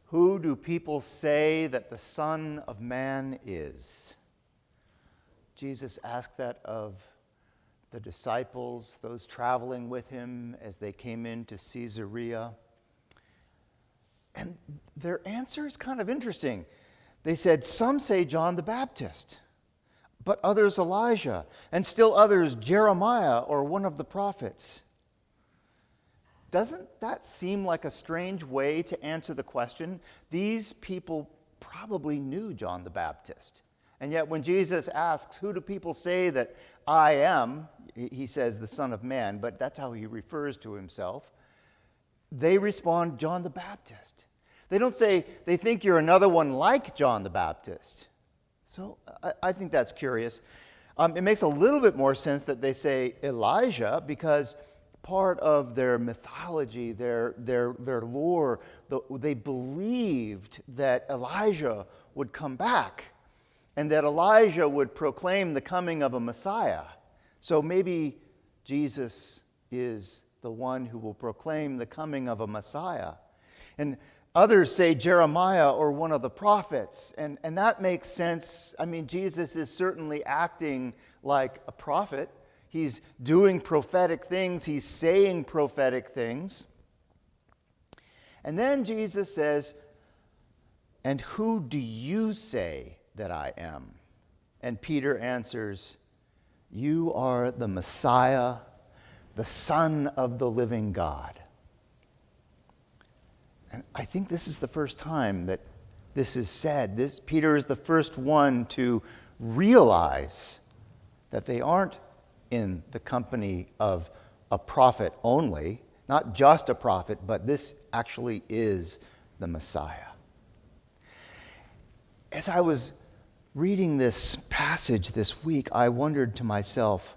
Who do people say that the Son of Man is? Jesus asked that of the disciples, those traveling with him as they came into Caesarea. And their answer is kind of interesting. They said, some say John the Baptist, but others Elijah, and still others Jeremiah or one of the prophets. Doesn't that seem like a strange way to answer the question? These people probably knew John the Baptist. And yet when Jesus asks, who do people say that I am? He says the Son of Man, but that's how he refers to himself. They respond, John the Baptist. They don't say they think you're another one like John the Baptist. So I think that's curious. It makes a little bit more sense that they say Elijah, because part of their mythology, their lore, they believed that Elijah would come back and that Elijah would proclaim the coming of a Messiah. So maybe Jesus is the one who will proclaim the coming of a Messiah. And others say Jeremiah or one of the prophets, and that makes sense. I mean, Jesus is certainly acting like a prophet. He's doing prophetic things. He's saying prophetic things. And then Jesus says, and who do you say that I am? And Peter answers, you are the Messiah, the Son of the living God. And I think this is the first time that this is said. Peter is the first one to realize that they aren't in the company of a prophet only, not just a prophet, but this actually is the Messiah. As I was reading this passage this week, I wondered to myself,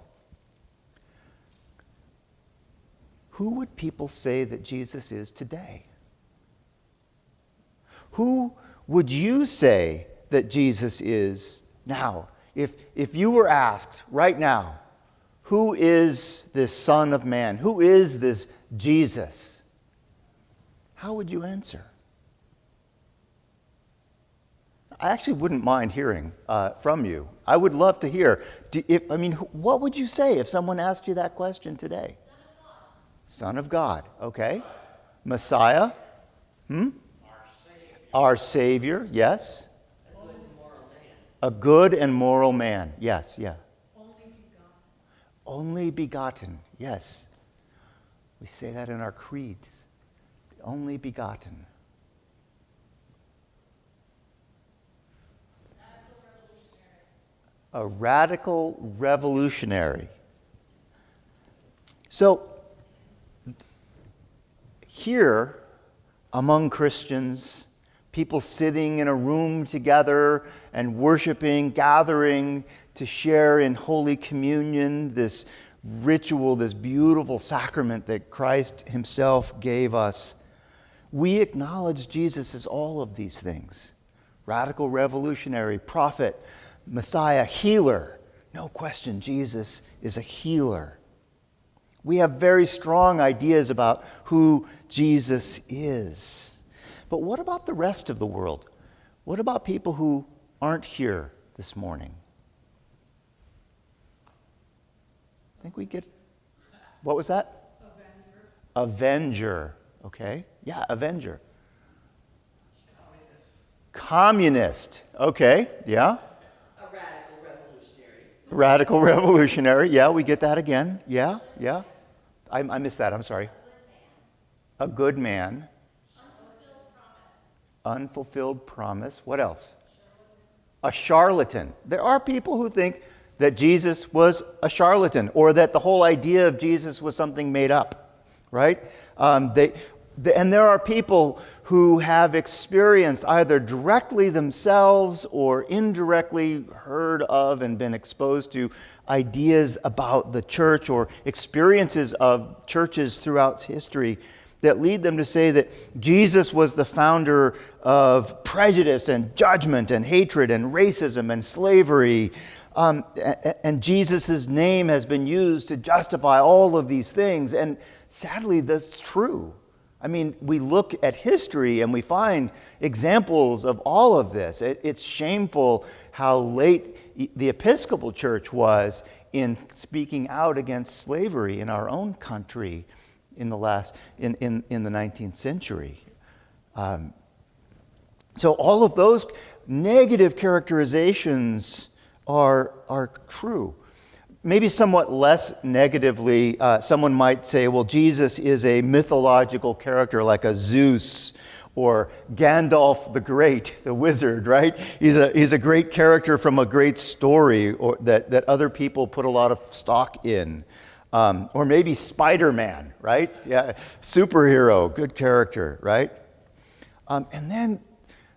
who would people say that Jesus is today? Who would you say that Jesus is now? If you were asked right now, who is this Son of Man? Who is this Jesus? How would you answer? I actually wouldn't mind hearing from you. I would love to hear. What would you say if someone asked you that question today? Son of God. Okay. Messiah? Our Savior. Yes. A good and moral man. Yes, yeah. Only begotten, yes. We say that in our creeds. The only begotten. A radical revolutionary. So, here, among Christians, people sitting in a room together and worshiping, gathering to share in Holy Communion, this ritual, this beautiful sacrament that Christ himself gave us. We acknowledge Jesus as all of these things. Radical revolutionary, prophet, Messiah, healer. No question, Jesus is a healer. We have very strong ideas about who Jesus is. But what about the rest of the world? What about people who aren't here this morning? I think we get, what was that? Avenger. Okay. Yeah, Avenger. Communist. Okay. Yeah. A radical revolutionary. Radical revolutionary. Yeah, we get that again. Yeah, yeah. I missed that. I'm sorry. A good man. Unfulfilled promise. What else? A charlatan. There are people who think that Jesus was a charlatan, or that the whole idea of Jesus was something made up, right? And there are people who have experienced either directly themselves or indirectly heard of and been exposed to ideas about the church or experiences of churches throughout history that lead them to say that Jesus was the founder of prejudice and judgment and hatred and racism and slavery. And Jesus' name has been used to justify all of these things. And sadly, that's true. I mean, we look at history and we find examples of all of this. It's shameful how late the Episcopal Church was in speaking out against slavery in our own country in the 19th century. So all of those negative characterizations are true. Maybe somewhat less negatively, someone might say, well, Jesus is a mythological character like a Zeus or Gandalf the Great, the wizard, right? He's a great character from a great story or that other people put a lot of stock in. Or maybe Spider-Man, right? Yeah, superhero, good character, right? And then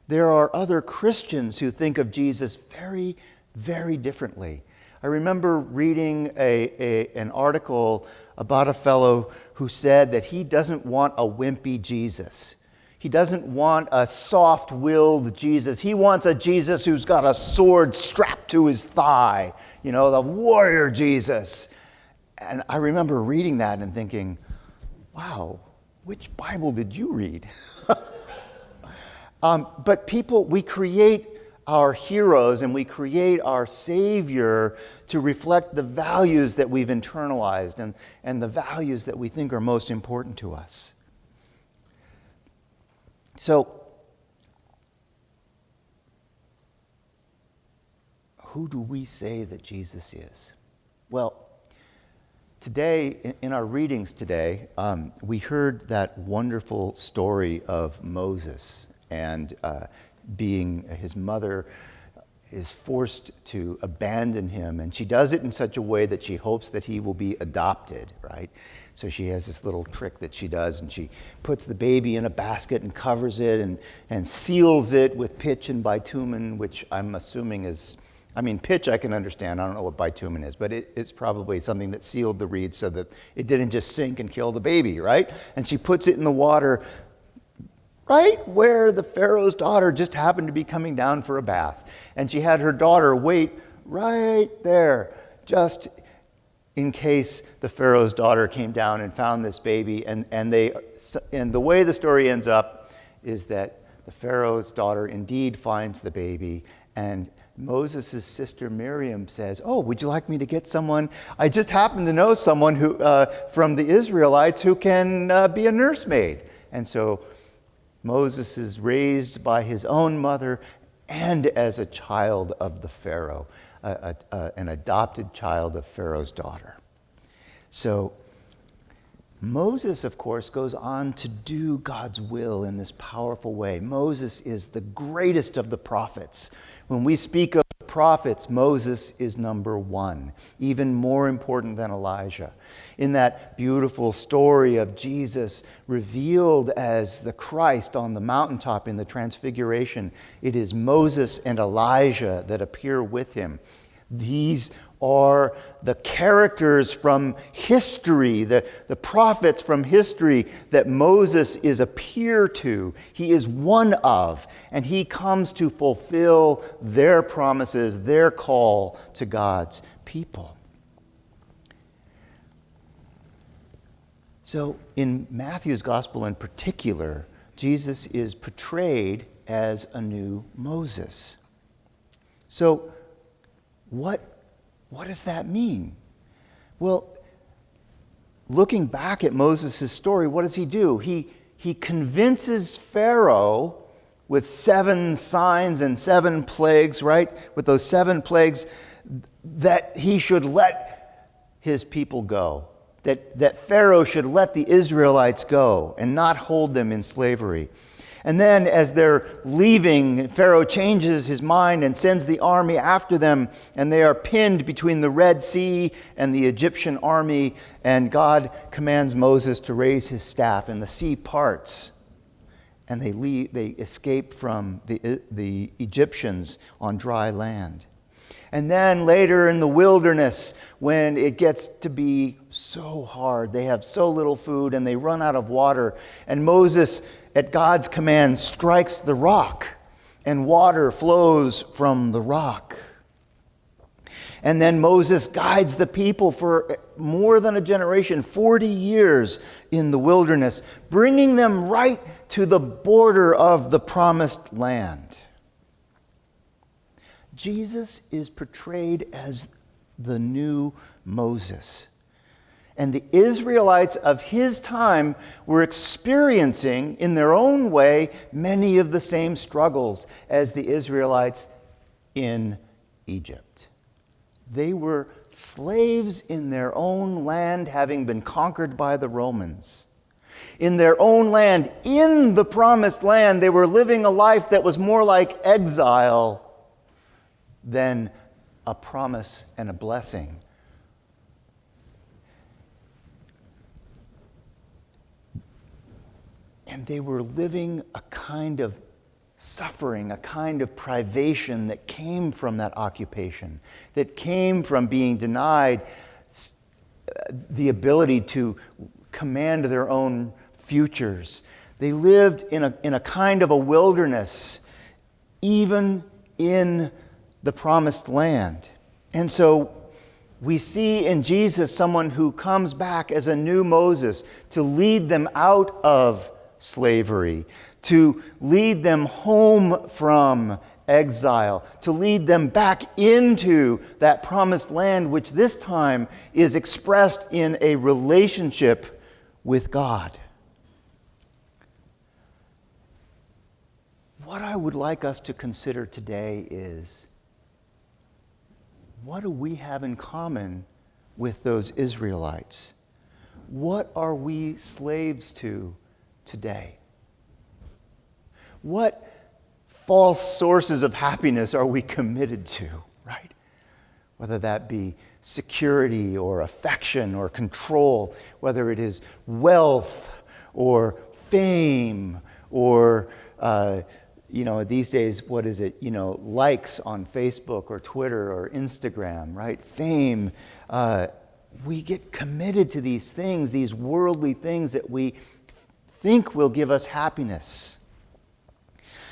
there are other Christians who think of Jesus very, very differently. I remember reading an article about a fellow who said that he doesn't want a wimpy Jesus. He doesn't want a soft-willed Jesus. He wants a Jesus who's got a sword strapped to his thigh, the warrior Jesus. And I remember reading that and thinking, wow, which Bible did you read? But we create our heroes and we create our Savior to reflect the values that we've internalized and the values that we think are most important to us. So, who do we say that Jesus is? Well, today, in our readings today, we heard that wonderful story of Moses and his mother is forced to abandon him, and she does it in such a way that she hopes that he will be adopted, right? So she has this little trick that she does, and she puts the baby in a basket and covers it and seals it with pitch and bitumen, which I'm assuming is, pitch I can understand. I don't know what bitumen is, but it's probably something that sealed the reed so that it didn't just sink and kill the baby, right? And she puts it in the water right where the Pharaoh's daughter just happened to be coming down for a bath. And she had her daughter wait right there, just in case the Pharaoh's daughter came down and found this baby. And the way the story ends up is that the Pharaoh's daughter indeed finds the baby, and Moses' sister Miriam says, oh, would you like me to get someone? I just happen to know someone who from the Israelites who can be a nursemaid. And so Moses is raised by his own mother and as a child of the Pharaoh, an adopted child of Pharaoh's daughter. So Moses, of course, goes on to do God's will in this powerful way. Moses is the greatest of the prophets. When we speak of prophets, Moses is number one, even more important than Elijah. In that beautiful story of Jesus revealed as the Christ on the mountaintop in the Transfiguration, it is Moses and Elijah that appear with him. These are the characters from history, the prophets from history that Moses is a peer to. He is one of, and he comes to fulfill their promises, their call to God's people. So in Matthew's gospel in particular, Jesus is portrayed as a new Moses. So what does that mean? Well, looking back at Moses' story, what does he do? He convinces Pharaoh with 7 signs and 7 plagues, right? With those 7 plagues, that he should let his people go. That Pharaoh should let the Israelites go and not hold them in slavery. And then as they're leaving, Pharaoh changes his mind and sends the army after them, and they are pinned between the Red Sea and the Egyptian army, and God commands Moses to raise his staff, and the sea parts, and they escape from the Egyptians on dry land. And then later in the wilderness, when it gets to be so hard, they have so little food and they run out of water, and Moses, at God's command, strikes the rock, and water flows from the rock. And then Moses guides the people for more than a generation, 40 years in the wilderness, bringing them right to the border of the promised land. Jesus is portrayed as the new Moses. And the Israelites of his time were experiencing, in their own way, many of the same struggles as the Israelites in Egypt. They were slaves in their own land, having been conquered by the Romans. In their own land, in the promised land, they were living a life that was more like exile than a promise and a blessing. And they were living a kind of suffering, a kind of privation that came from that occupation, that came from being denied the ability to command their own futures. They lived in a kind of a wilderness, even in the promised land. And so we see in Jesus someone who comes back as a new Moses to lead them out of slavery, to lead them home from exile, to lead them back into that promised land, which this time is expressed in a relationship with God. What I would like us to consider today is, what do we have in common with those Israelites? What are we slaves to today? What false sources of happiness are we committed to, right? Whether that be security or affection or control, whether it is wealth or fame or, these days, what is it? Likes on Facebook or Twitter or Instagram, right? Fame. We get committed to these things, these worldly things that we think will give us happiness.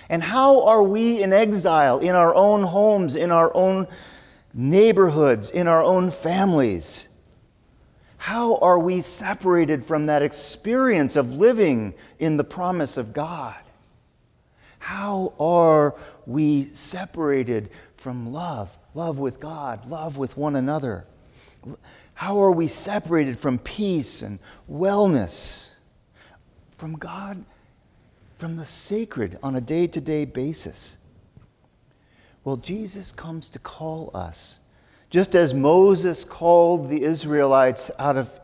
And how are we in exile in our own homes, in our own neighborhoods, in our own families? How are we separated from that experience of living in the promise of God? How are we separated from love with God, love with one another? How are we separated from peace and wellness, from God, from the sacred on a day-to-day basis? Well, Jesus comes to call us. Just as Moses called the Israelites out of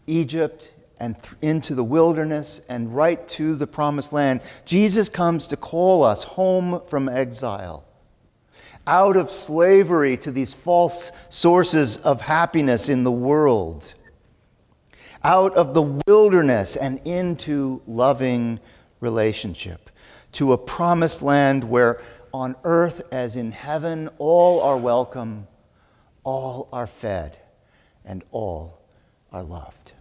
Egypt and into the wilderness and right to the promised land, Jesus comes to call us home from exile, out of slavery to these false sources of happiness in the world, out of the wilderness and into loving relationship, to a promised land where on earth as in heaven all are welcome, all are fed, and all are loved.